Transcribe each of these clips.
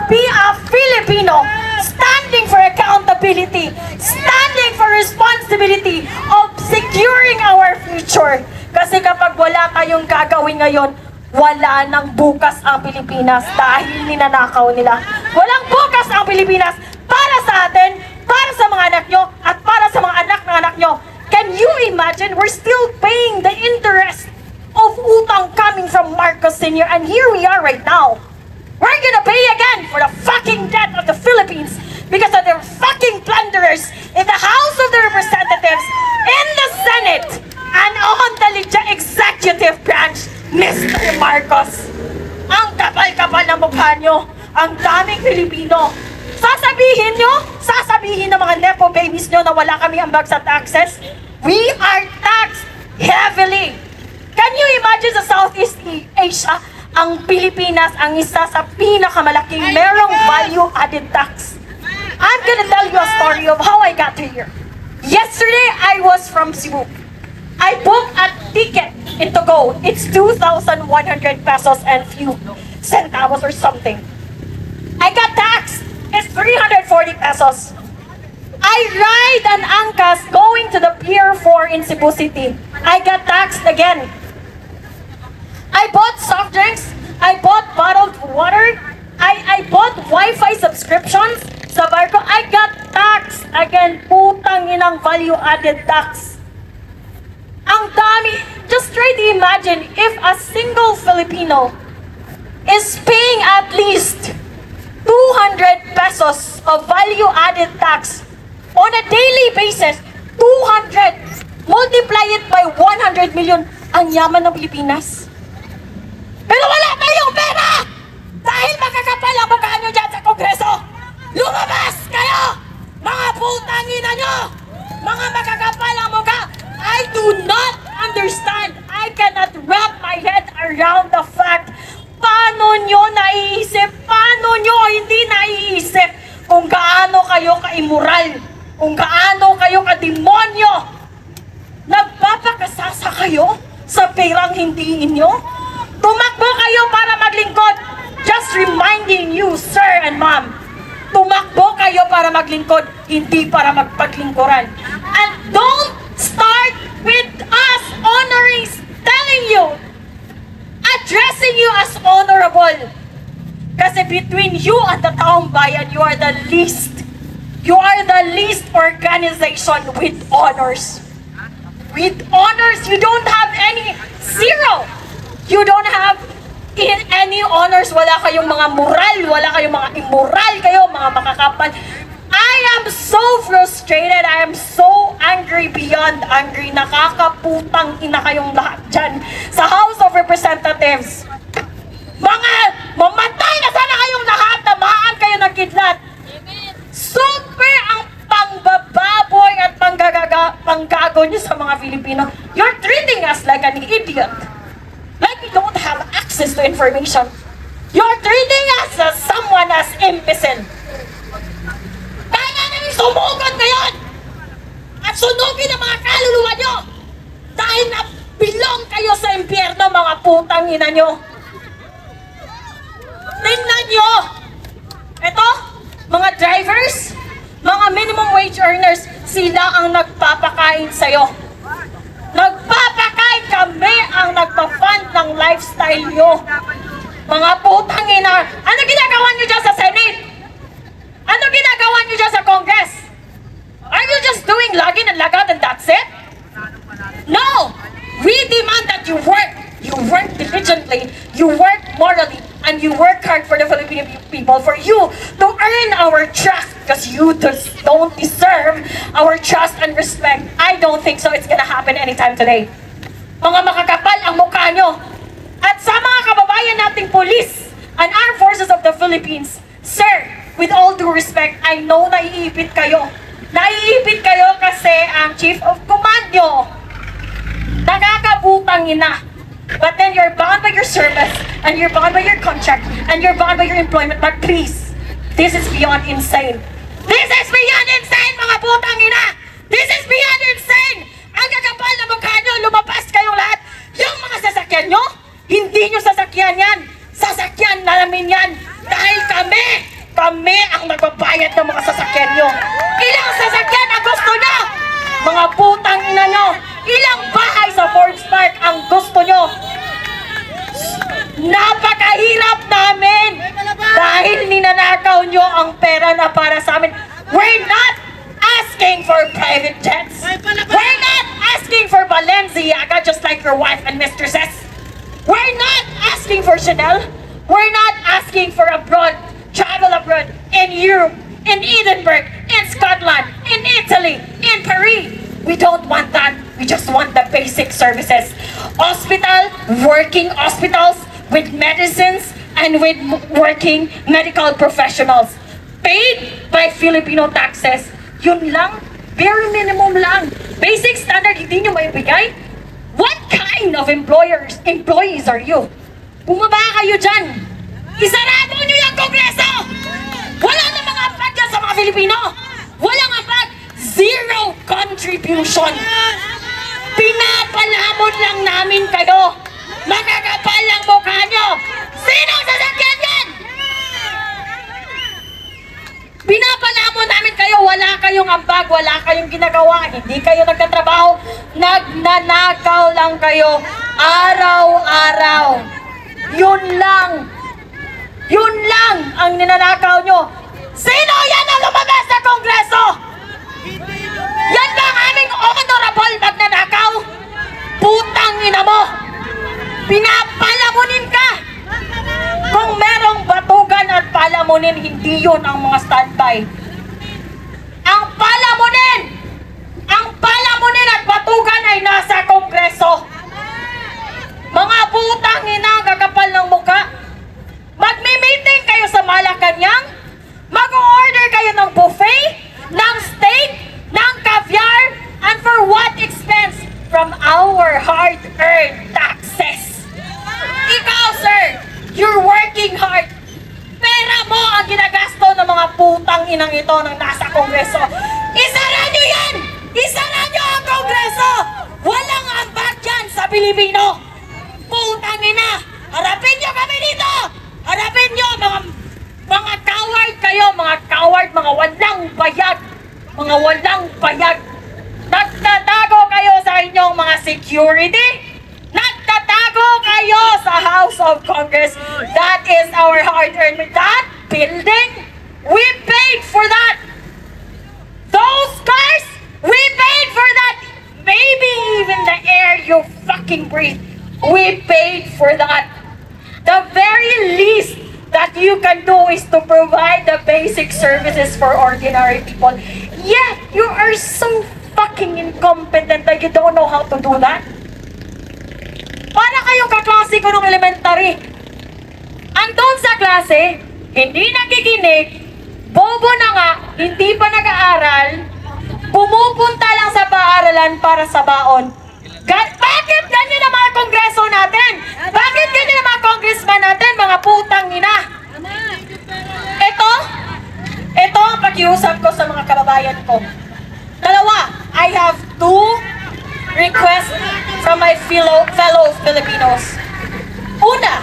be a Filipino, standing for accountability, standing for responsibility of securing our future. Kasi kapag wala tayong gagawin ngayon, wala nang bukas ang Pilipinas dahil ninanakaw nila. Walang bukas ang Pilipinas para sa atin, para sa mga anak nyo, at para sa mga anak ng anak nyo. Can you imagine? We're still paying the interest of utang coming from Marcos Sr. And here we are right now. We're gonna pay again for the fucking debt of the Philippines because of their fucking plunderers in the House of the Representatives, in the Senate, and on the executive branch, Mr. Marcos. Ang kapal-kapal na mukha nyo, ang daming Pilipino. Sasabihin ng mga Nepo babies nyo na wala kami ambag sa taxes. We are taxed heavily. Can you imagine sa Southeast Asia, ang Pilipinas ang isa sa pinakamalaking merong value-added tax. I'm gonna tell you a story of how I got here. Yesterday, I was from Cebu. I booked a ticket into go. It's 2,100 pesos and few centavos or something. I got taxed. It's 340 pesos. I ride an angkas going to the Pier 4 in Cebu City. I got taxed again. I bought soft drinks. I bought bottled water. I bought Wi-Fi subscriptions sa barko. I got taxed again. Putang inang value-added tax. Ang dami. Just try to imagine if a single Filipino is paying at least 200 pesos of value-added tax on a daily basis. 200. Multiply it by 100 million. Ang yaman ng Pilipinas. Pero wala tayong pera! Dahil makakapal ang mukha nyo dyan sa Kongreso! Lumabas kayo! Mga putangina nyo! Mga makakapal ang mukha! I do not understand. I cannot wrap my head around the fact paano nyo naiisip, paano nyo hindi naiisip kung gaano kayo ka-immoral, kung gaano kayo ka-demonyo. Nagpapakasasa kayo sa perang hindi inyo? Tumakbo kayo para maglingkod. Just reminding you, sir and ma'am, tumakbo kayo para maglingkod, hindi para magpaglingkuran. And don't start with us honoring, telling you, addressing you as honorable. Kasi between you and the taong bayan, you are the least. You are the least organization with honors. With honors, you don't have any. Zero. You don't have any honors. Wala kayong mga moral. Wala kayong mga immoral kayo, mga makakapal. I am so frustrated. I am so angry beyond angry. Nakakaputang ina kayong lahat dyan sa House of Representatives. Mga mamatay na sana kayong lahat. Tamaan kayo ng kidlat. Super ang pangbababoy at panggago nyo sa mga Filipino. You're treating us like an idiot. Like we don't have access to information. You're treating us as someone as imbecile. Kaya nga namin sumugod ngayon at sunugin ang mga kaluluwa nyo dahil nabilong kayo sa impyerno, mga putang ina nyo. Tingnan nyo! Ito, mga drivers, mga minimum wage earners, sila ang nagpapakain sa'yo. Nagpapakain, kami ang nagpa-fund ng lifestyle nyo. Mga putang ina, ano ginagawa nyo dyan sa Senate? Ano ginagawa nyo dyan sa Congress? Are you just doing login and log out and that's it? No! We demand that you work. You work diligently, you work morally, and you work hard for the Filipino people, for you to earn our trust, because you just don't deserve our trust and respect. I don't think so it's gonna happen anytime today. Mga makakapal ang mukha nyo. At sa mga kababayan nating police and armed forces of the Philippines, sir, with all due respect, I know naiipit kayo. Naiipit kayo kasi ang chief of command nyo nakakabutang ina. But then you're bound by your service, and you're bound by your contract, and you're bound by your employment. But please, this is beyond insane. This is beyond insane, mga putang ina! This is beyond insane! Ang kakapal na mukha nyo, lumabas kayong lahat. Yung mga sasakyan nyo, hindi nyo sasakyan yan. Sasakyan namin yan. Dahil kami, magbayad ng mga sasakyan nyo. Ilang sasakyan ang gusto nyo? Mga putang ina nyo. Ilang bahay sa Forbes Park ang gusto nyo? Napakahirap namin dahil ninanakaw nyo ang pera na para sa amin. We're not asking for private jets. We're not asking for Balenciaga just like your wife and mistresses. We're not asking for Chanel. We're not asking for travel abroad in Europe, in Edinburgh, in Scotland, in Italy, in Paris. We don't want that. We just want the basic services. Working hospitals with medicines and with working medical professionals. Paid by Filipino taxes. Yun lang. Bare minimum lang. Basic standard hindi nyo maibigay? What kind of employees are you? Bumaba kayo dyan. Isarado nyo yung Kongreso! Wala na mga ambag dyan sa mga Filipino! Walang ambag! Zero contribution! Pinapalamon lang namin kayo! Magkakapal lang mukha nyo! Sino ang sasakyan yan? Pinapalamon namin kayo! Wala kayong ambag! Wala kayong ginagawa! Hindi kayo nagtatrabaho! Nagnanakaw lang kayo! Araw-araw! Yun lang! Yun lang ang ninanakaw nyo! Sino yan ang lumabas sa Kongreso? Yan ba ang aming honorable magnanakaw? Putang ina mo! Pinapalamunin ka! Kung merong batugan at palamunin, hindi yun ang mga standby. Ang palamunin at batugan ay nasa Kongreso. Mga putang ina, kakapal ng muka. Magmi-meeting kayo sa Malacanang, mag-order kayo ng buffet, ng steak, ng caviar, and for what expense? From our hard-earned taxes. Ikaw, sir, you're working hard. Pera mo ang ginagasto ng mga putang inang ito ng nasa Kongreso. Isara nyo yan! Isara nyo ang Kongreso! Walang ambag yan sa Pilipino! Putang ina! Harapin nyo kami dito! Harapin nyo, mga coward kayo, mga coward, mga walang bayag. Mga walang bayag. Nagtatago kayo sa inyong mga security. Nagtatago kayo sa House of Congress. That is our hard-earned. That building, we paid for that. Those cars, we paid for that. Maybe even the air you fucking breathe, we paid for that. The very least that you can do is to provide the basic services for ordinary people. Yet, you are so fucking incompetent that you don't know how to do that. Para kayong kaklase ko nung elementary. Andun sa klase, hindi nakikinig, bobo na nga, hindi pa nag-aaral, pumupunta lang sa paaralan para sa baon. Bakit ganyan ang mga kongreso natin? Bakit ganyan ang mga congressman natin, mga putang ina? Ito ang pakiusap ko sa mga kababayan ko. Dalawa, I have two requests from my fellow Filipinos. Una,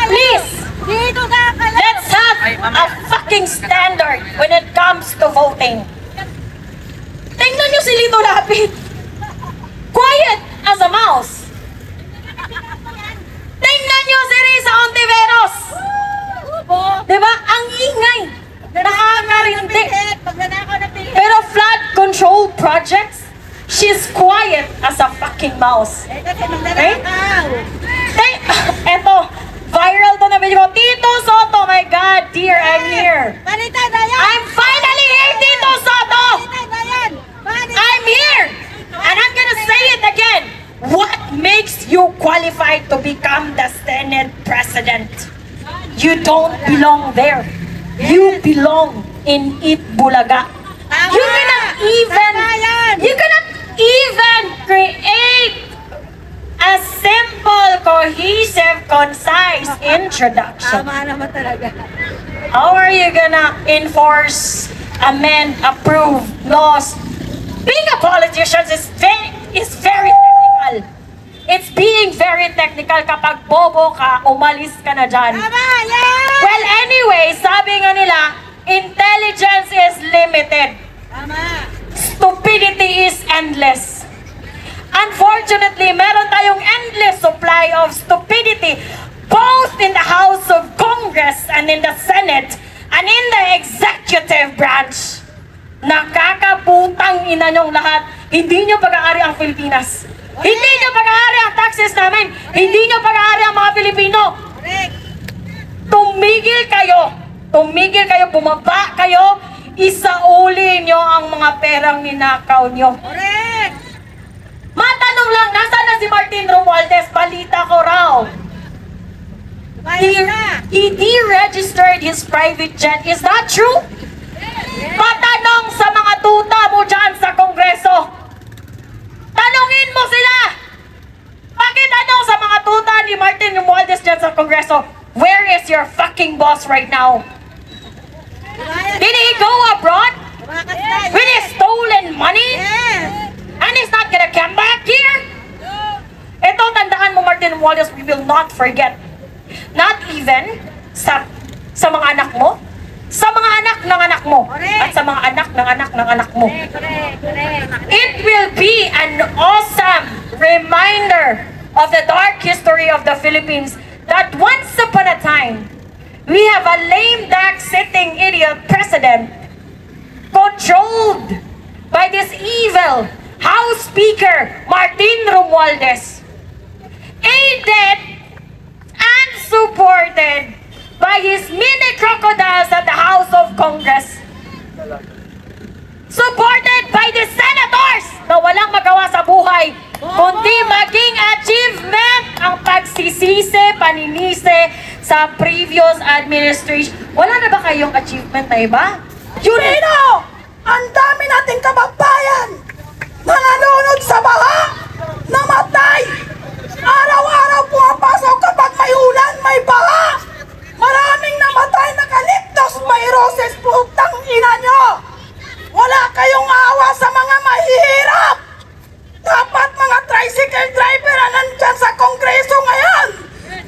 please, let's have a fucking standard when it comes to voting. Tingnan nyo si Lito Lapid. Quiet as a mouse. Tingnan nyo si Risa Ontiveros. Diba? Ang ingay. Nakakarindi. Pero flood control projects, she's quiet as a fucking mouse. Okay? Eto, viral to na video ko. Tito Soto, my God, dear, I'm here. I'm finally here, Tito Soto. I'm here. And I'm gonna say it again. What makes you qualified to become the Senate President? You don't belong there. You belong in Itbulaga. You cannot even create a simple, cohesive, concise introduction. How are you gonna enforce, amend, approve laws? Being a politician is very technical. It's being very technical. Kapag bobo ka, umalis ka na dyan. Well, anyway, sabi nga Intelligence is limited. Stupidity is endless. Unfortunately, meron tayong endless supply of stupidity both in the House of Congress and in the Senate and in the executive branch. Nakakaputang ina nyong lahat. Hindi nyo pag-aari ang Pilipinas. Hindi nyo pag-aari ang taxes namin. Hindi nyo pag-aari ang mga Pilipino. Tumigil kayo. Tumigil kayo. Bumaba kayo. Isauli nyo ang mga perang ninakaw nyo. Matanong lang, nasaan na si Martin Romualdez? Balita ko raw. He deregistered his private jet. Is that true? Patanong sa mga tuta mo dyan sa Kongreso. Tanungin mo sila. Pakitanong sa mga tuta ni Martin Romualdez dyan sa Kongreso. Where is your fucking boss right now? Did he go abroad? With his stolen money? And he's not gonna come back here? Ito, tandaan mo Martin Romualdez, we will not forget. Not even sa mga anak mo, sa mga anak ng anak mo, at sa mga anak ng anak ng anak mo. It will be an awesome reminder of the dark history of the Philippines that once upon a time, we have a lame duck sitting idiot president controlled by this evil House Speaker Martin Romualdez, aided and supported by his mini crocodiles at the House of Congress, supported by the senators na walang magawa sa buhay kundi maging achievement ang pagsisisi, paninisi sa previous administration. Wala na ba kayong achievement na iba? Junino! Ang dami nating kababayan! Nanganunod sa baha! Namatay! Araw-araw pumapasok kapag may ulan, may baha! Maraming namatay na kaliptos, may roses, putang ina nyo! Wala kayong awa sa mga mahihirap! Dapat mga tricycle driver na nandyan sa Kongreso ngayon!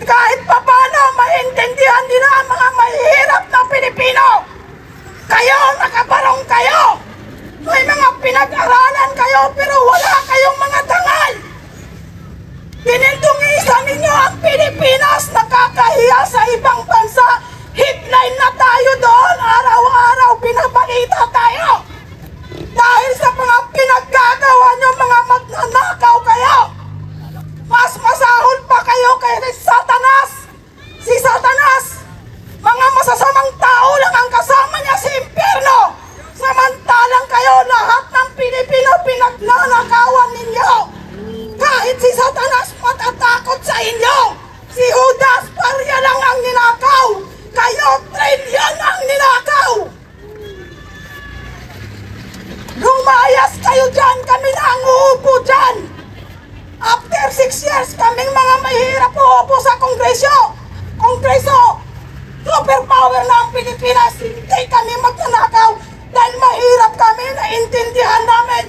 Kahit papano, maintindihan nila ang mga mahihirap na Pilipino! Kayo, nakabarong kayo! May mga pinag-aralan kayo pero wala kayong mga dangal! Tinindungisa ninyo ang Pilipinas, nakakahiya sa ibang bansa! Headline na tayo doon, araw-araw pinabalita tayo! Dahil sa mga pinaggagawa nyo, mga magnanakaw kayo! Mas masahol pa kayo kay Satanas! Si Satanas! Mga masasamang tao lang ang kasama niya sa impyerno! Samantalang kayo, lahat ng Pilipino pinagnanakawan ninyo! Kahit si Satanas matatakot sa inyo! Si Judas Paria lang ang ninakaw! Kayo, trilyon ang ninakaw! Lumayas kayo dyan! Kami na ang uupo dyan! After 6 years, kaming mga mahirap uupo sa Kongreso! Superpower na ang Pilipinas! Hindi kami magnanakaw! Dahil mahirap kami, naintindihan namin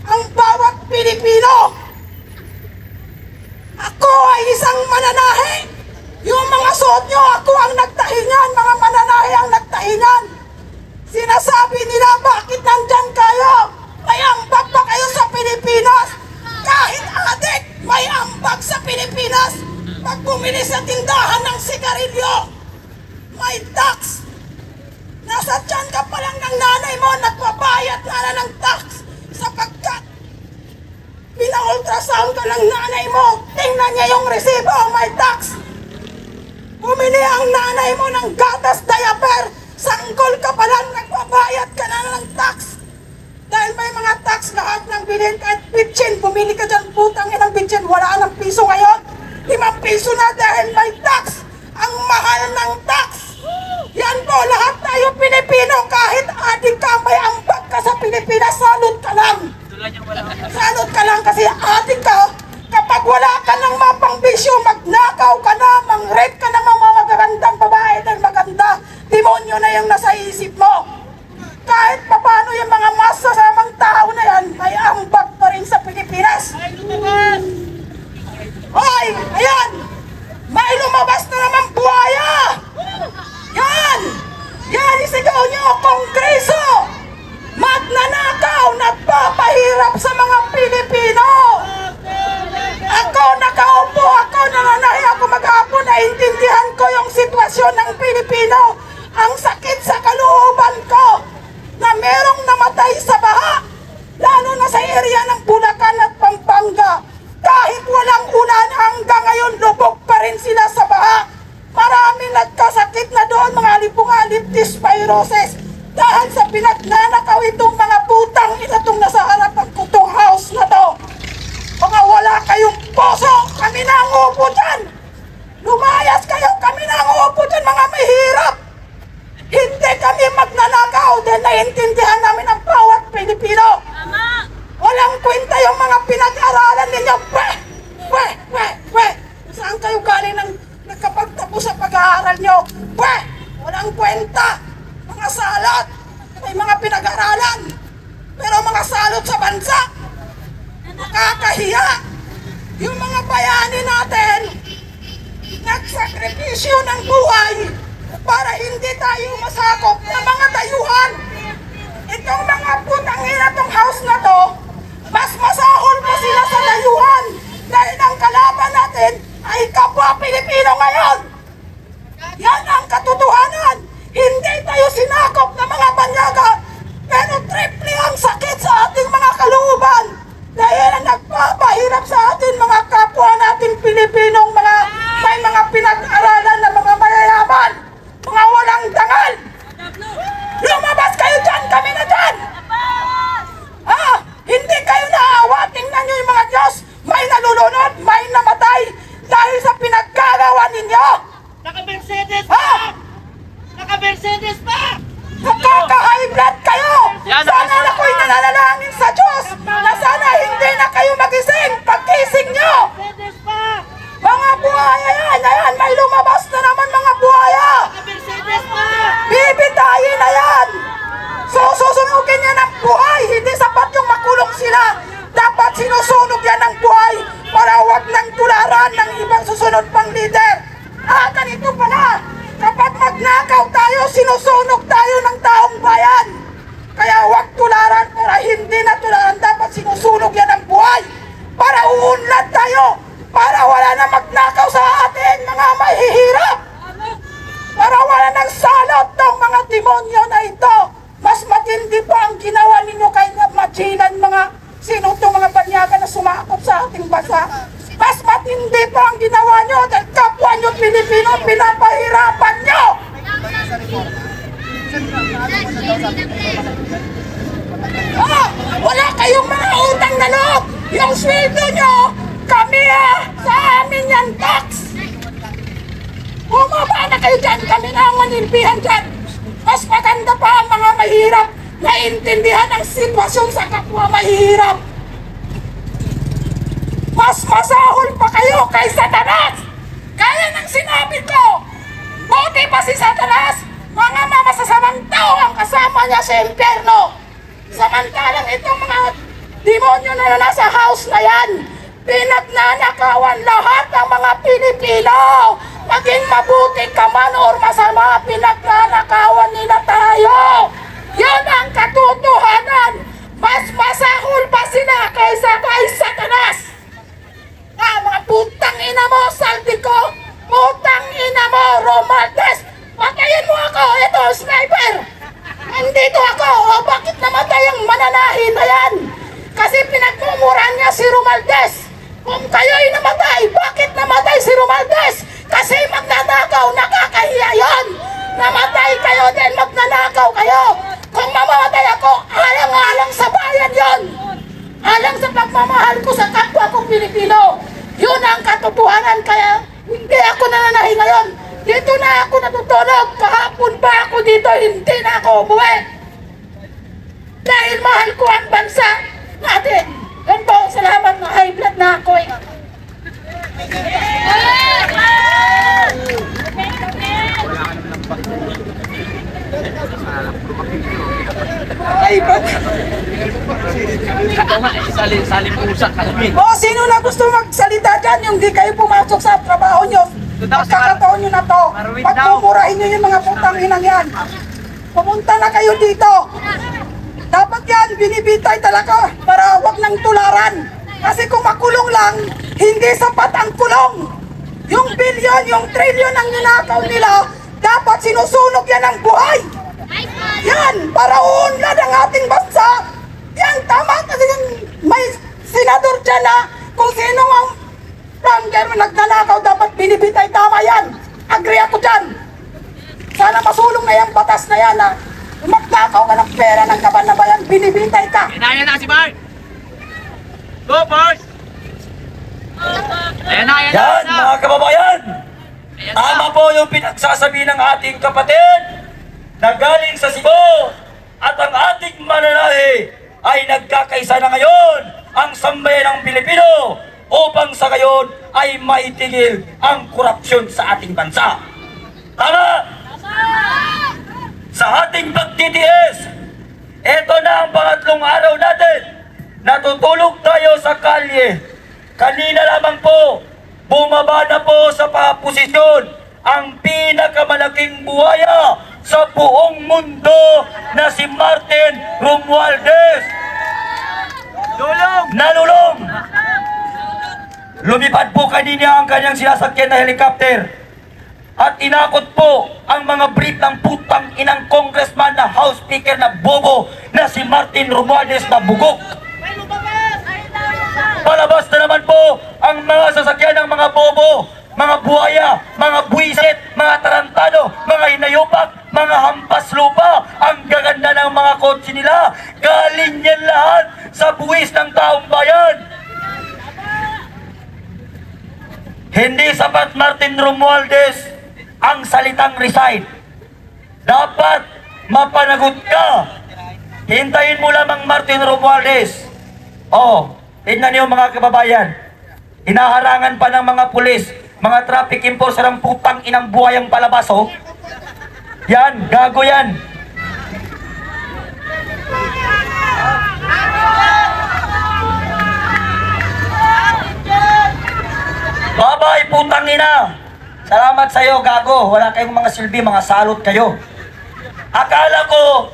ang bawat Pilipino! Ako ay isang mananahi! Yung mga suot nyo, ako ang nagtahingan! Mga mananahi ang nagtahingan! Sinasabi nila, bakit nandyan kayo? May ambag pa kayo sa Pilipinas? Kahit adik, may ambag sa Pilipinas! Pag bumili sa tindahan ng sigarilyo, may tax! Nasa tiyan ka pa lang ng nanay mo, nagbabayad na ng tax sapagkat pina-ultrasound ka ng nanay mo, tingnan niya yung resibo, may tax! Bumili ang nanay mo ng gatas, diaper, sanggol ka pa lang, nagbabayad ka na ng tax! Dahil may mga tax lahat ng bilhin, kahit bitchin, bumili ka dyan, putang inang bitchin, wala ng piso ngayon, 5 piso na dahil may tax! Ang mahal ng tax! Yan po, lahat tayo Pilipino, kahit adik ka, may ambag ka sa Pilipinas, salud ka lang! Salud ka lang kasi adik ka, kapag wala ka ng mapangbisyo, magnakaw ka na, mang-rape ka na mga magagandang babae dahil maganda, demonyo na yung nasa isip mo. Kahit papano yung mga masasamang tao na yan, may ambag pa rin sa Pilipinas. Hoy, ayan! May lumabas na naman buhaya! Yan! Yan, isigaw nyo! Kongreso, magnanakaw, nagpapahirap sa mga Pilipino. Ako nakaupo, ako nananahi, ako maghapon, naintindihan ko yung sitwasyon ng Pilipino. Ang sakit sa kalooban ko na merong namatay sa baha, lalo na sa area ng Bulacan at Pampanga. Kahit walang ulan, hanggang ngayon lubog pa rin sila sa baha. Maraming nagkasakit na doon, mga alip-alip, dysbiosis, dahil sa pinagnanakaw itong mga putang inatong nasa harap ng kutong house na to. Mga wala kayong puso, kami na ang upo dyan. Lumayas kayo, kami na ang upo dyan, mga mahirap. Hindi kami magnanakaw dahil naiintindihan namin ang bawat Pilipino. Walang kwenta yung mga pinag-aralan ninyo. Saan kayo galing nang nagkapagtapos sa pag-aaral nyo? Walang kwenta. Mga salot. May mga pinag-aralan. Pero mga salot sa bansa. Nakakahiya. Yung mga bayani natin, nagsakripisyo ng buhay para hindi tayo masakop ng mga dayuhan. Itong mga putangin na tong house na to, mas masahol pa sila sa dayuhan dahil ang kalaban natin ay kapwa Pilipino ngayon. Yan ang katotohanan. Hindi tayo sinakop ng mga banyaga, pero triple ang sakit sa ating mga kalooban dahil ang nagpapahirap sa atin mga kapwa nating Pilipinong mga may mga pinag-aralan na mga mayayaman, mga walang dangal. Lumabas kayo dyan, kami na dyan. Hindi kayo naawa, tingnan nyo yung mga Diyos, may nalulunod, may namatay dahil sa pinaggagawa ninyo. Naka-Mercedes pa! Naka-Mercedes pa! Nakaka-high blood kayo! Sana ako'y nananalangin sa Diyos na sana hindi na kayo magising pagkising nyo! Mercedes pa! Mga buhaya yan! Ayan, may lumabas na naman mga buhaya! Naka-Mercedes pa! Bibitayin na yan! So, susunugin yan ng buhay! Hindi sapat yung makulong sila! Dapat sinusunog yan ng buhay para huwag nang tularan ng ibang susunod pang leader! Ganito pala! Kapag magnakaw tayo, sinusunog tayo ng taong bayan! Kaya huwag tularan para hindi na tularan. Dapat sinusunog yan ng buhay para uunlad tayo! Para wala na magnakaw sa atin, mga mahihirap! Para wala nang salot ng mga demonyo na ito! Mas matindi pa ang ginawa ninyo kay Machilan, mga sino itong mga banyaga na sumakot sa ating bansa. Mas matindi pa ang ginawa nyo dahil kapwa nyo Pilipino, pinapahirapan nyo! Wala kayong mga utang na loob! Yung sweldo nyo, kami sa amin yan tax! Bumaba na kayo dyan, kami na ang manilpihan dyan! Mas maganda pa ang mga mahirap na intindihan ang sitwasyon sa kapwa mahirap. Mas masahol pa kayo kay Satanas. Kaya nang sinabi ko, buti pa si Satanas, mga mamasasamang tao ang kasama niya sa impyerno. Samantalang itong mga demonyo na nasa house na yan, pinagnanakawan lahat ng mga Pilipino. Maging mabuti ka man or masama, pinagnanakawan nila tayo. Yun ang katotohanan. Mas masahol pa sila kaysa kay Satanas. Mga putang ina mo, Saldico. Putang ina mo, Romaldes. Patayin mo ako. Ito, sniper. Nandito ako. Bakit namatay ang mananahin na yan? Kasi pinagmumuran niya si Romaldes. Kung kayo'y namatay, bakit namatay si Romaldes? Kasi magnanakaw, nakakahiya yun. Namatay kayo din, magnanakaw kayo. Kung mamamatay ako, alang-alang sa bayan yon. Alang sa pagmamahal ko sa kapwa kong Pilipino. Yun ang katotohanan, kaya hindi ako nananahi ngayon. Dito na ako natutulog. Kahapon pa ako dito, hindi na ako umuwi. Dahil mahal ko ang bansa natin. Yan po, salamat na high blood na ako eh. Ay, ba't? Ito nga, salin pusa kami. O, sino na gusto magsalita dyan? Yung di kayo pumasok sa trabaho nyo. Pagkakataon nyo na to. Pagmumurahin nyo yung mga putang inang yan. pumunta na kayo dito. Dapat yan, binibitay talaga para wag nang tularan. Kasi kung makulong lang, hindi sapat ang kulong. Yung bilyon, yung trilyon ang ninakaw nila, dapat sinusunog yan ng buhay. Yan, para uunlad ang ating bansa. Yan, tama kasi yung may senador dyan na kung sino ang banker nagnanakaw, dapat binibitay. Tama yan. Agree ako dyan. Sana masulong na yung batas na yan na magnakaw ka ng pera ng kaban na bayan, binibitay ka. Yan na si Mark! Go, Mark! Ayan na, ayan na! Yan, mga kababayan! Tama po yung pinagsasabi ng ating kapatid na galing sa Cebu at ang ating mananahi ay nagkakaisa na ngayon ang sambayan ng Pilipino upang sa gayon ay maitigil ang korupsyon sa ating bansa. Tama! Sa ating pagtitiis, ito na ang pangatlong araw natin. Natutulog tayo sa kalye. Kanina lamang po, bumaba na po sa posisyon ang pinakamalaking buhaya sa buong mundo na si Martin Romualdez. Nalulong! Lumipad po kanina ang kanyang sinasakyan na helicopter at inakot po ang mga brief ng putang inang congressman na House Speaker na bobo na si Martin Romualdez na bugok. Palabas na naman po ang mga sasakyan ng mga bobo, mga buhaya, mga buwisit, mga tarantado, mga hinayupak, mga hampas lupa. Ang gaganda ng mga kotse nila, galing yan lahat sa buwis ng taong bayan. Hindi sapat, Martin Romualdez, ang salitang resign. Dapat mapanagot ka. Hintayin mo lamang, Martin Romualdez. Oh, tingnan niyo mga kababayan. Hinaharangan pa ng mga pulis, mga traffic enforcer ang putang inang buhayang palabas, oh. Yan, gago yan. Babay, putang ina. Salamat sa'yo, gago. Wala kayong mga silbi, mga salot kayo. Akala ko,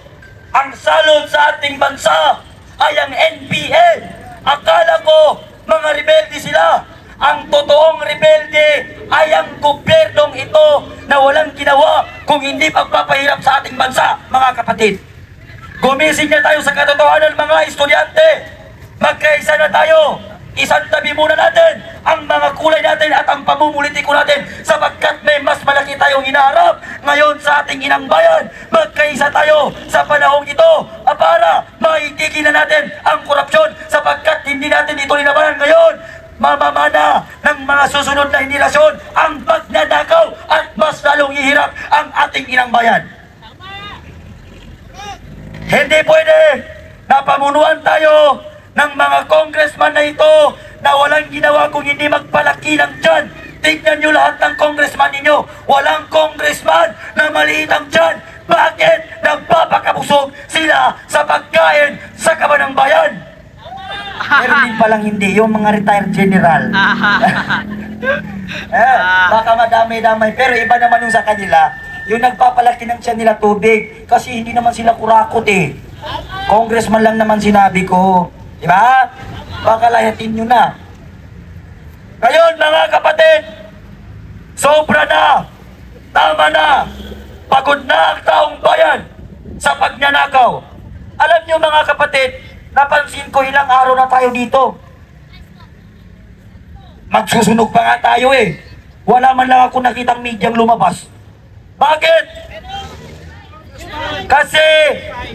ang salot sa ating bansa ay ang NPA. Akala ko, mga rebelde sila. Ang totoong rebelde ay ang gobyernong ito na walang ginawa kung hindi pagpapahirap sa ating bansa, mga kapatid. Gumising na tayo sa katotohanan, mga estudyante. Magkaisa na tayo. Isang tabi muna natin ang mga kulay natin at ang pamumulitiko natin sapagkat may mas malaki tayong hinaharap ngayon sa ating inang bayan. Magkaisa tayo sa panahong ito para maitigil na natin ang korupsyon sapagkat hindi natin ito linabanan ngayon. Mamamana ng mga susunod na henerasyon ang pagnanakaw at mas lalong ihirap ang ating inang bayan. Hindi pwede na pamunuan tayo ng mga congressman na ito na walang ginawa kung hindi magpalaki ng tiyan. Tignan nyo lahat ng congressman ninyo. Walang congressman na maliit ang tiyan. Bakit nagpapakabusog sila sa pagkain sa kaban ng bayan? Meron din palang hindi, yung mga retired general. Baka madamay-damay, pero iba naman yung sa kanila. Yung nagpapalaki ng tiyan nila tubig kasi hindi naman sila kurakot eh. Congressman lang naman sinabi ko. Diba? Baka layatin nyo na. Ngayon mga kapatid, sobra na, tama na, pagod na ang taong bayan sa pagnanakaw. Alam nyo mga kapatid, napansin ko ilang araw na tayo dito. Magsusunog pa nga tayo eh. Wala man lang ako nakitang medyang lumabas. Bakit? Kasi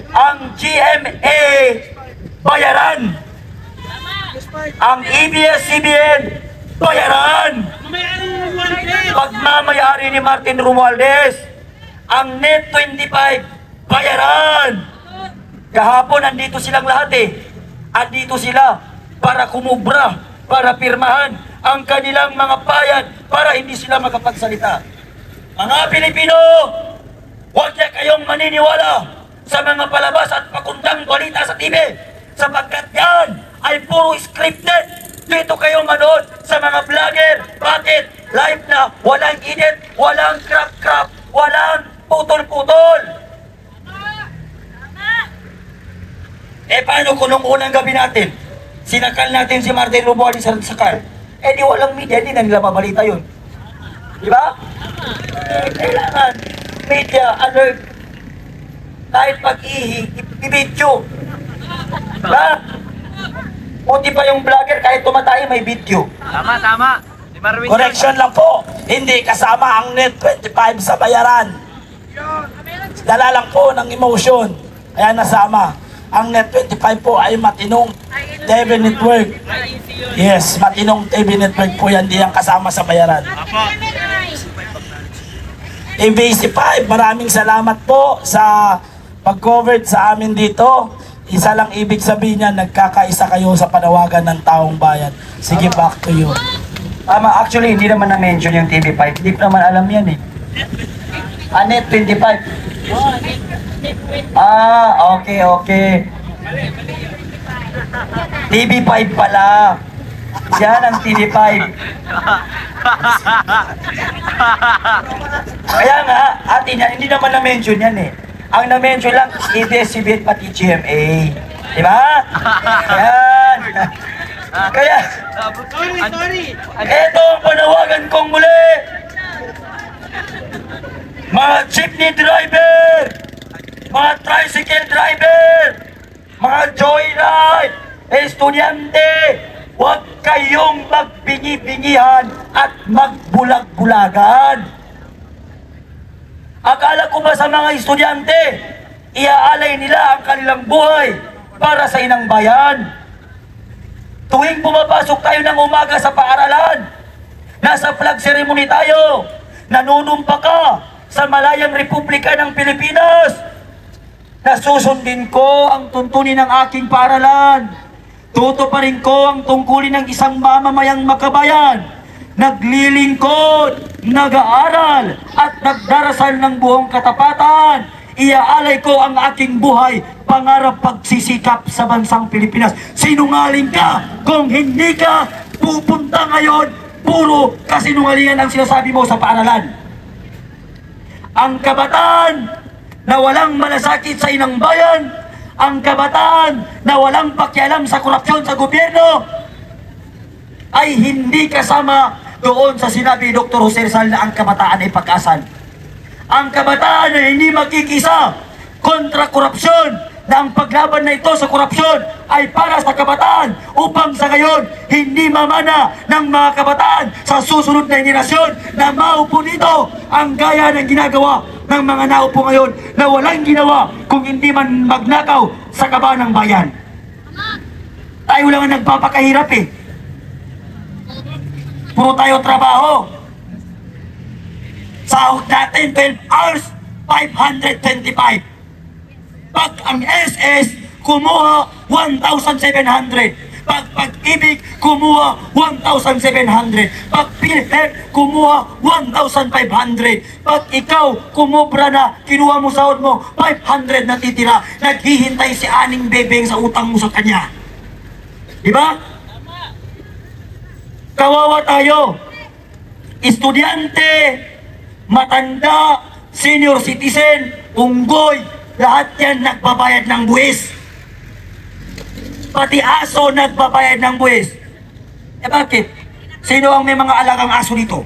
ang GMA bayaran. Ang ABS-CBN bayaran. Pagmamayari ni Martin Romualdez. Ang Net 25 bayaran. Kahapon andito silang lahat eh. Andito sila para kumubra, para pirmahan ang kanilang mga bayan para hindi sila makapagsalita. Mga Pilipino, huwag na kayong maniniwala sa mga palabas at pakundang balita sa TV sapagkat yan ay puro scripted. Dito kayo manood sa mga vlogger. Bakit? Live na, walang edit, walang crap-crap, walang putol-putol. Paano kung nung unang gabi natin, sinakal natin si Martin Romualdez sa sakal? Eh di walang media, di na nila mabalita yun. Di ba? Kailangan media alert. Kahit pag-ihi, i-video. Diba? Puti pa yung vlogger, kahit tumatay may video. Tama, tama. Si Marvin Correction lang po, hindi kasama ang net 25 sa bayaran. Dala lang po ng emotion, kaya nasama. Ang net 25 po ay matinong TV network. Yes, matinong TV network po yan, di yan kasama sa bayaran. TV5, maraming salamat po sa pag-cover sa amin dito. Isa lang ibig sabihin niya, nagkakaisa kayo sa panawagan ng taong bayan. Sige, back to you. Actually, hindi naman na-mention yung TV5. Hindi ko naman alam yan eh. Net 25. Okay. TV5 pala. Yan ang TV5. Kaya nga, atin yan, hindi naman na-mention yan eh. Ang na-mention lang, ABS-CBN pati GMA. Diba? Yan. Kaya, Sorry. eto ang panawagan kong muli. Mga jeepney driver, mga tricycle driver, mga joyride, estudyante, huwag kayong magbingi-bingihan at magbulag-bulagan. Akala ko ba sa mga estudyante, iaalay nila ang kanilang buhay para sa inang bayan? Tuwing pumapasok tayo ng umaga sa paaralan, nasa flag ceremony tayo, nanunumpa ka sa Malayang Republika ng Pilipinas. Nasusundin ko ang tuntunin ng aking paaralan. Tutuparin ko ang tungkulin ng isang mamamayang makabayan. Naglilingkod, nag-aaral at nagdarasal ng buong katapatan. Iaalay ko ang aking buhay, pangarap pagsisikap sa bansang Pilipinas. Sinungaling ka kung hindi ka pupunta ngayon. Puro kasinungalingan ang sinasabi mo sa paaralan. Ang kabataan na walang malasakit sa inang bayan, ang kabataan na walang pakialam sa korupsyon sa gobyerno, ay hindi kasama doon sa sinabi ni Dr. Jose Rizal na ang kabataan ay pag-asan. Ang kabataan na hindi magkikisa kontra korupsyon, na ang paglaban na ito sa korupsyon ay para sa kabataan upang sa ngayon hindi mamana ng mga kabataan sa susunod na henerasyon na maupo dito ang gaya ng ginagawa ng mga naupo ngayon na walang ginawa kung hindi man magnakaw sa kaban ng bayan. Tayo lang ang nagpapakahirap eh. Puro tayo trabaho. Sahod natin 12 hours, 525. Pag ang SS, kumuha 1,700. Pag Pag-ibig, kumuha 1,700. Pag PhilHealth, kumuha 1,500. Pag ikaw, kumubra na, kinuha mo sahod mo, 500 na titira. Naghihintay si Aning Bebeng sa utang mo sa kanya. Diba? Kawawa tayo. Estudyante, matanda, senior citizen, unggoy, lahat yan nagbabayad ng buwis. Pati aso nagbabayad ng buwis. Eh bakit? Sino ang may mga alagang aso dito?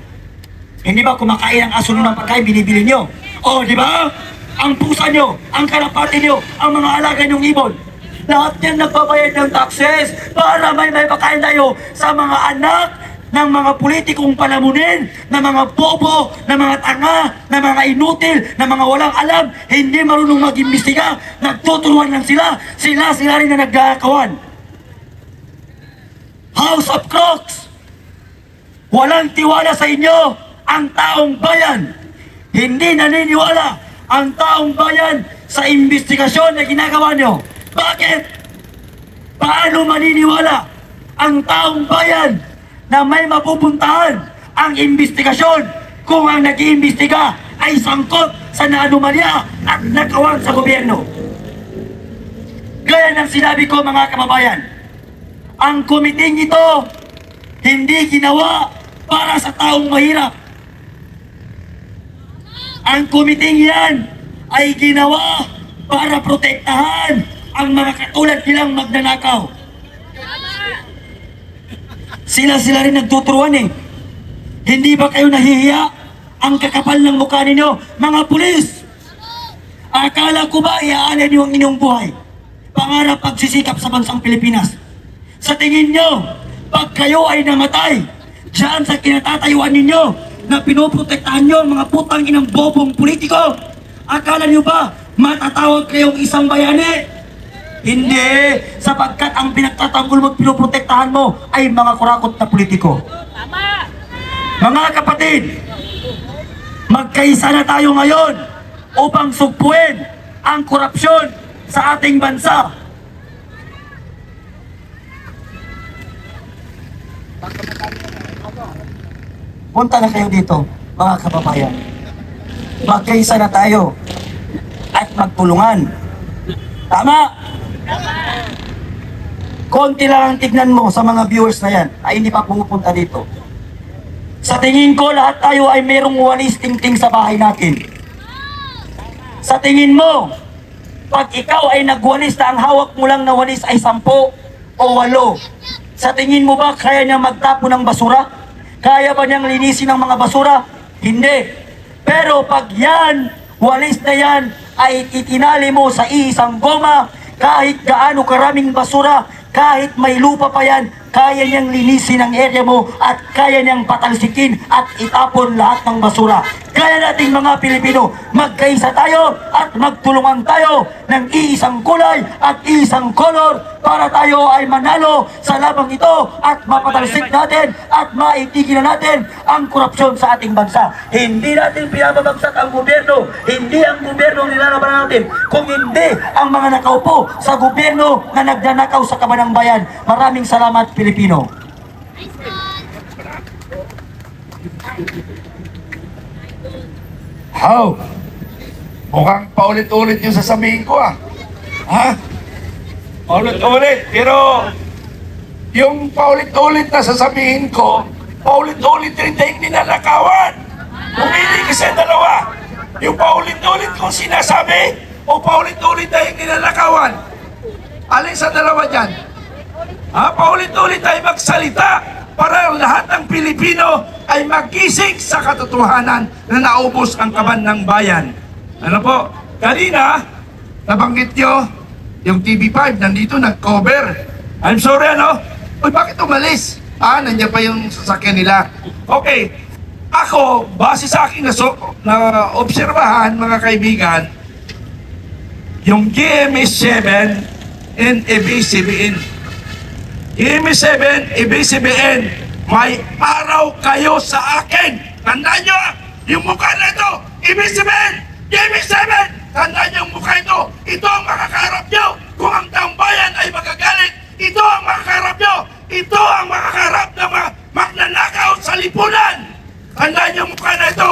Hindi ba kumakain ang aso nyo ng pagkain binibili nyo? O, di ba? Ang pusa nyo, ang kalapati nyo, ang mga alaga nyong ibon. Lahat yan nagbabayad ng taxes para may pagkain tayo sa mga anak ng mga politikong palamunin, ng mga bobo, ng mga tanga, ng mga inutil, ng mga walang alam, hindi marunong mag-imbestiga, nagtuturuan lang sila, sila rin na naggakawan. House of Crocs, walang tiwala sa inyo ang taong bayan. Hindi naniniwala ang taong bayan sa imbestigasyon na ginagawa nyo. Bakit? Paano maniniwala ang taong bayan na may mapupuntahan ang imbestigasyon kung ang nag-iimbestiga ay sangkot sa naanumalya at nakawan sa gobyerno? Gaya ng sinabi ko, mga kababayan, ang komiting ito hindi ginawa para sa taong mahirap. Ang komiting yan ay ginawa para protektahan ang mga katulad nilang magnanakaw. Sila rin nagtuturuan eh. Hindi ba kayo nahihiya? Ang kakapal ng mukha ninyo, mga pulis! Akala ko ba iaalin niyo ang inyong buhay? Pangarap pagsisikap sa bansang Pilipinas. Sa tingin nyo, pag kayo ay namatay, diyan sa kinatatayuan ninyo, na pinoprotektahan nyo ang mga putang inang bobong politiko, akala nyo ba matatawag kayong isang bayani? Hindi, sapagkat ang pinagtatanggol mo at pinoprotektahan mo ay mga kurakot na politiko. Mga kapatid, magkaisa na tayo ngayon upang sugpuin ang korupsyon sa ating bansa. Punta na kayo dito, mga kababayan. Magkaisa na tayo at magtulungan. Tama? Konti lang ang tignan mo sa mga viewers na yan ay hindi pa pumupunta dito. Sa tingin ko, lahat tayo ay mayroong walis tingting sa bahay natin. Sa tingin mo, pag ikaw ay nagwalis na ang hawak mo lang na walis ay 10 o 8, sa tingin mo ba kaya niya magtapo ng basura? Kaya ba niyang linisin ang mga basura? Hindi. Pero pag yan, walis na yan, ay itinali mo sa isang goma, kahit gaano karaming basura, kahit may lupa pa yan, kaya niyang linisin ang area mo at kaya niyang patalsikin at itapon lahat ng basura. Kaya nating mga Pilipino, magkaisa tayo at magtulungan tayo ng iisang kulay at isang kolor para tayo ay manalo sa labang ito at mapatalsik natin at maitigil na natin ang korupsyon sa ating bansa. Hindi natin pinababagsak ang gobyerno, hindi ang gobyerno ang nilalaban natin, kung hindi ang mga nakaupo sa gobyerno na nagnanakaw sa kabanang bayan. Maraming salamat, Pilipino. How? Mukhang paulit-ulit yung sasabihin ko ah. Ha? Paulit-ulit. Pero yung paulit-ulit na sasabihin ko, paulit-ulit rin tayong ninanakawan. Pumili ka sa dalawa. Yung paulit-ulit kong sinasabi o paulit-ulit tayong ninanakawan. Alin sa dalawa dyan? Ha? Paulit-ulit tayo magsalita para lahat ng Pilipino ay magising sa katotohanan na naubos ang kaban ng bayan. Ano po? Kanina, nabanggit nyo, yung TV5 nandito nag-cover. I'm sorry, ano? Uy, bakit umalis? Nandiyan pa yung sasakyan nila. Okay, ako, base sa akin na obserbahan, mga kaibigan, yung GMA7 and ABS-CBN. GMA7, ABS-CBN, may araw kayo sa akin. Tandaan nyo, yung mukha na ito, ABS-CBN, GMA7, tandaan nyo yung mukha ito. Ito ang makakaharap nyo. Kung ang taong bayan ay magagalit, ito ang makakaharap nyo. Ito ang makakaharap ng mga magnanakaw sa lipunan. Tandaan nyo yung mukha na ito.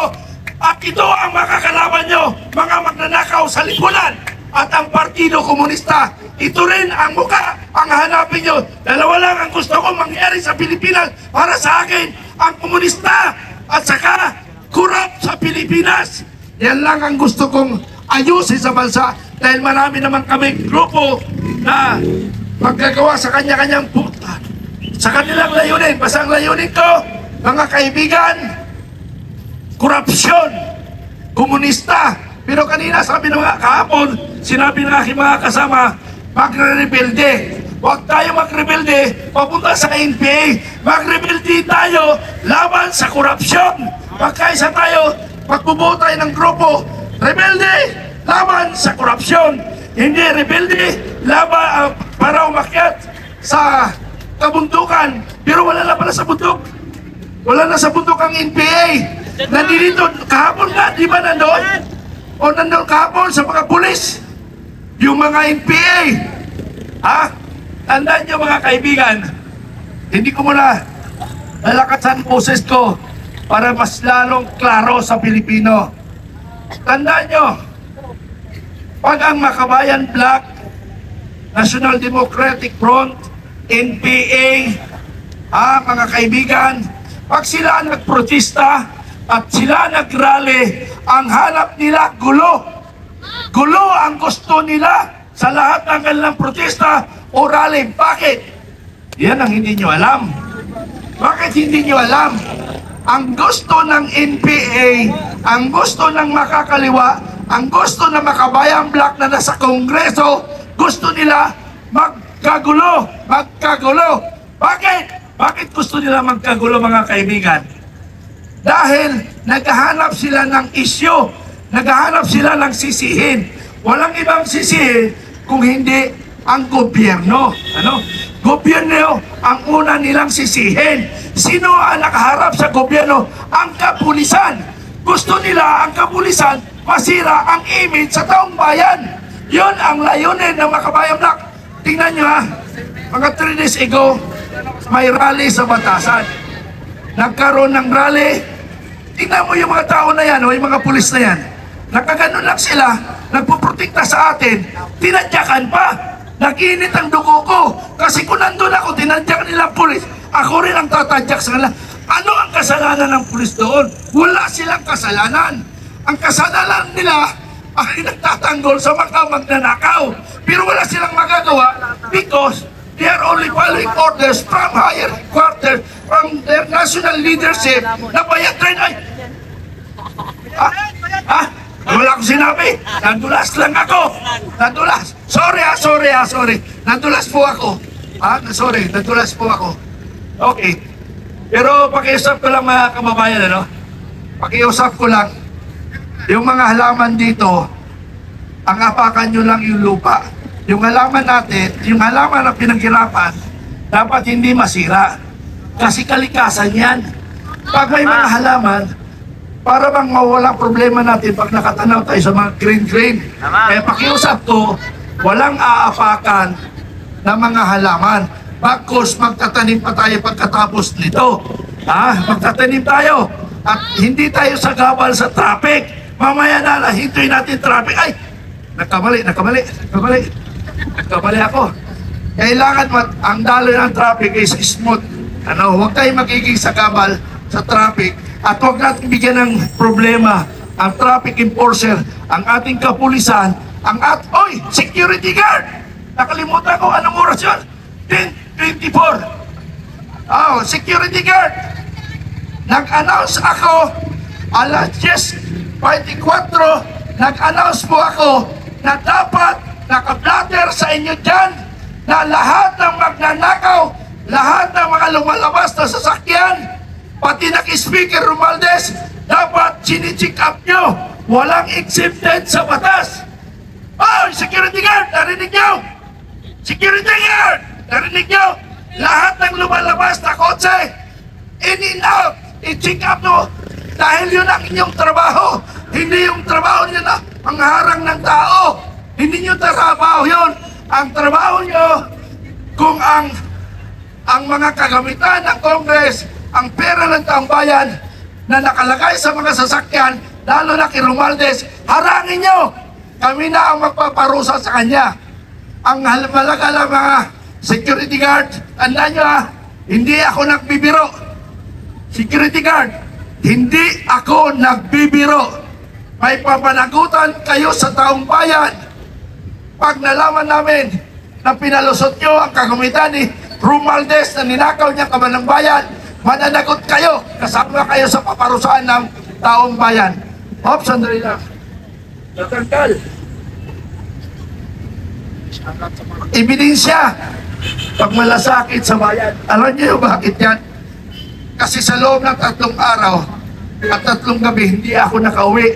At ito ang makakalaban nyo, mga magnanakaw sa lipunan. At ang Partido Komunista, ito rin ang mukha ang hanapin nyo. Dalawa lang ang gusto ko mangyari sa Pilipinas para sa akin, ang komunista at saka korap sa Pilipinas. Yan lang ang gusto kong ayusin sa bansa dahil marami naman kami grupo na maggagawa sa kanya-kanyang puta. Sa kanilang layunin, basta ang layunin ko, mga kaibigan, korupsyon, komunista. Pero kanina sabi ng mga kahapon, sinabi ng aking mga kasama, magre-rebelde. Huwag tayo magrebelde, papunta sa NPA. Magrebelde tayo laban sa korupsyon. Magkaisa tayo, magbubuo tayo ng grupo. Rebelde, laban sa korupsyon. Hindi rebelde, laban para umakyat sa kabundukan. Pero wala na pala sa bundok. Wala na sa bundok ang NPA. Nandito, kahapon nga, di ba nandoon? O nandun kahapon sa mga pulis, yung mga NPA. Tandaan nyo mga kaibigan, hindi ko muna lalakasan boses ko para mas lalong klaro sa Pilipino. Tandaan nyo, pag ang Makabayan Black, National Democratic Front, NPA, mga kaibigan, pag sila nagprotesta at sila nagrally, ang hanap nila gulo. Gulo ang gusto nila. sa lahat ng kanilang protesta o rally. Bakit? Yan ang hindi nyo alam. Bakit hindi nyo alam? Ang gusto ng NPA, ang gusto ng makakaliwa, ang gusto ng makabayang black na nasa Kongreso, gusto nila magkagulo. Bakit? Bakit gusto nila magkagulo, mga kaibigan? Dahil naghahanap sila ng isyu, naghahanap sila ng sisihin. Walang ibang sisihin kung hindi ang gobyerno. Gobyerno ang una nilang sisihin. Sino ang nakaharap sa gobyerno? Ang kapulisan. Gusto nila ang kapulisan masira ang image sa taong bayan. Yun ang layunin ng Makabayang Black. Tingnan nyo ha, mga 3 days ago, may rally sa Batasan. Nagkaroon ng rally. Tingnan mo yung mga tao na yan, o yung mga pulis na yan. Nakaganon lang sila, nagpuprotekta sa atin, tinadyakan pa. Nag-init ang dugo ko. Kasi kung nandun ako, tinadyak nila ang pulis. Ako rin ang tatadyak sa kanila. Ano ang kasalanan ng pulis doon? Wala silang kasalanan. Ang kasalanan nila ay nagtatanggol sa mga magnanakaw. Pero wala silang magagawa because they are only following orders from higher quarters, from their national leadership na bayad rin ay... Wala akong sinabi. Nadulas lang ako. Nadulas. Sorry. Nadulas po ako. Sorry, nadulas po ako. Okay. Pero pakiusap ko lang, mga kababayan, pakiusap ko lang. Yung mga halaman dito, ang apakan nyo lang yung lupa. Yung halaman natin, yung halaman na pinaghirapan, dapat hindi masira. Kasi kalikasan yan. Pag may mga halaman, para bang mawalang problema natin pag nakatanaw tayo sa mga green. Kaya pakiusap ko, walang aapakan ng mga halaman. Bagkus, magtatanim pa tayo pagkatapos nito. Magtatanim tayo. At hindi tayo sagabal sa traffic. Mamaya na, hintuin natin traffic. Ay! Nagkamali ako. Kailangan ang daloy ng traffic is smooth. Huwag tayo magiging sagabal sa traffic. At huwag natin bigyan ng problema ang traffic enforcer, ang ating kapulisan, security guard! Nakalimutan ko, anong oras yun? 10:24. Security guard! Nag-announce ako, alas 10:24, nag-announce po ako na dapat naka-blatter sa inyo dyan na lahat ng magnanakaw, lahat ng mga lumalabas na sasakyan, pati nag-speaker Romualdez, dapat sinicheck up nyo. Walang exempted sa batas. Security guard, narinig nyo? Security guard, narinig nyo? Lahat ng lumalabas na kotse, in and out, i-check up nyo. Dahil yun ang inyong trabaho. Hindi yung trabaho nyo na mangharang ng tao. Hindi nyo trabaho yun. Ang trabaho nyo, kung ang mga kagamitan ng Congress, ang pera ng taong bayan na nakalagay sa mga sasakyan, lalo na kay Romualdez, harangin nyo! Kami na ang magpaparusa sa kanya. Ang malaga mga security guard, tandaan nyo hindi ako nagbibiro. Security guard, hindi ako nagbibiro. May papanagutan kayo sa taong bayan. Pag nalaman namin na pinalusot nyo ang kagamitan ni Romualdez na ninakaw niya kabanang bayan, mananagot kayo, kasama kayo sa paparusahan ng taong bayan. Sandali lang. Natanggal. Ebidensya. Pag malasakit sa bayan. Alam niyo bakit yan? Kasi sa loob ng 3 araw at 3 gabi, hindi ako nakauwi.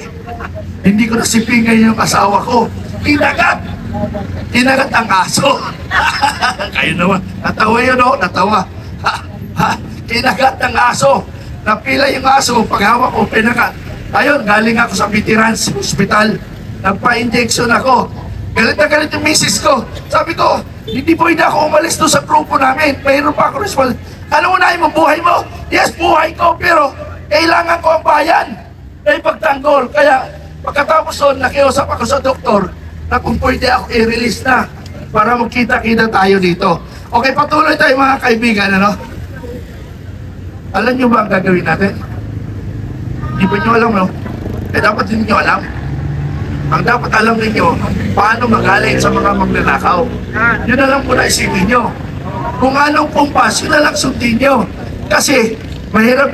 Hindi ko nasipingay yung asawa ko. Kinagat ang aso. Kayo naman. Natawa yun, natawa. Kinagat ng aso. Napila yung aso, paghawak ko, pinagat. Ayun, galing ako sa Veterans Hospital. Nagpa-injection ako. Galit na galit yung misis ko. Sabi ko, hindi pwede ako umalis doon sa grupo namin. Mayroon pa ako responsible. Ano unahin mo, buhay mo? Yes, buhay ko, pero kailangan ko ang bayan. Ay pagtanggol. Kaya pagkatapos doon, nakiusap ako sa doktor na kung pwede ako i-release na para magkita-kita tayo dito. Okay, patuloy tayo mga kaibigan, Alam nyo ba ang gagawin natin? Hindi ba nyo alam, dapat hindi nyo alam. Ang dapat alam ninyo, paano magaling sa mga magnanakaw. Yun na lang po na isipin nyo. Kung anong kumpas, yun na lang sundin nyo. Kasi mahirap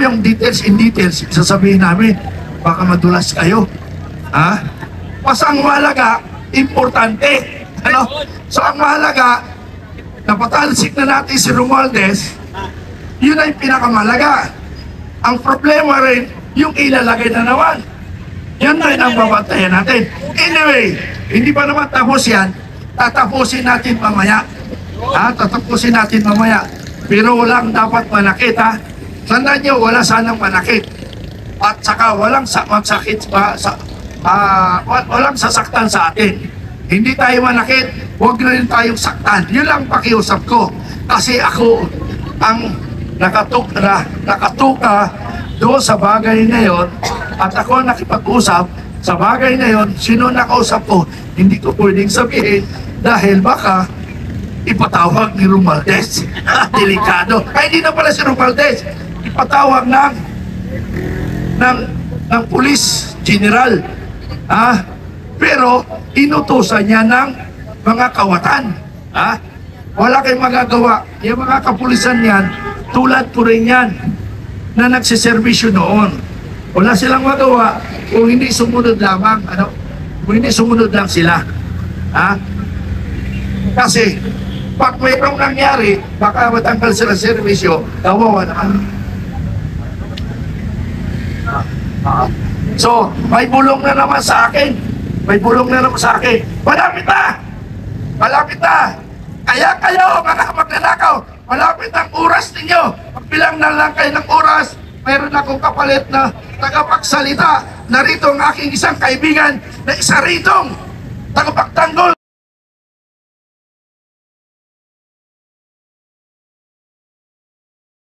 yung details in details, sasabihin namin, baka madulas kayo. Ha? Mas ang mahalaga, importante. Ano? So ang mahalaga, napatalsik na natin si Romualdez, yun ay pinakamahalaga. Ang problema rin, yung ilalagay na naman. Yan rin ang babantayan natin. Anyway, hindi pa naman tapos yan. Tatapusin natin mamaya. Ha? Tatapusin natin mamaya. Pero walang dapat manakit, ha? Tandaan nyo, wala sanang manakit. At saka walang magsakit pa, walang sasaktan sa atin. Hindi tayo manakit, huwag na rin tayong saktan. Yun lang pakiusap ko. Kasi ako ang nakatuka doon sa bagay na yon, at ako nakipag-usap sa bagay na yon. Sino nakausap ko, hindi ko pwedeng sabihin dahil baka ipatawag ni Romualdez. Delikado. Ay, hindi na pala si Romualdez. Ipatawag ng pulis general. Pero inutusan niya ng mga kawatan. Wala kayong magagawa. Yung mga kapulisan yan, tulad ko rin yan, na nagsiservisyo noon. Wala silang magawa kung hindi sumunod lamang, kung hindi sumunod lang sila. Kasi, pag mayroong nangyari, baka matanggal sila sa servisyo, kawawa naman. So, may bulong na naman sa akin. May bulong na naman sa akin. Malapit na! Malapit na! Kaya kayo, mga magnanakaw, malapit ang oras ninyo. Magbilang na lang kayo ng oras. Mayroon akong kapalit na tagapagsalita. Narito ang aking isang kaibigan na isa ritong tagapagtanggol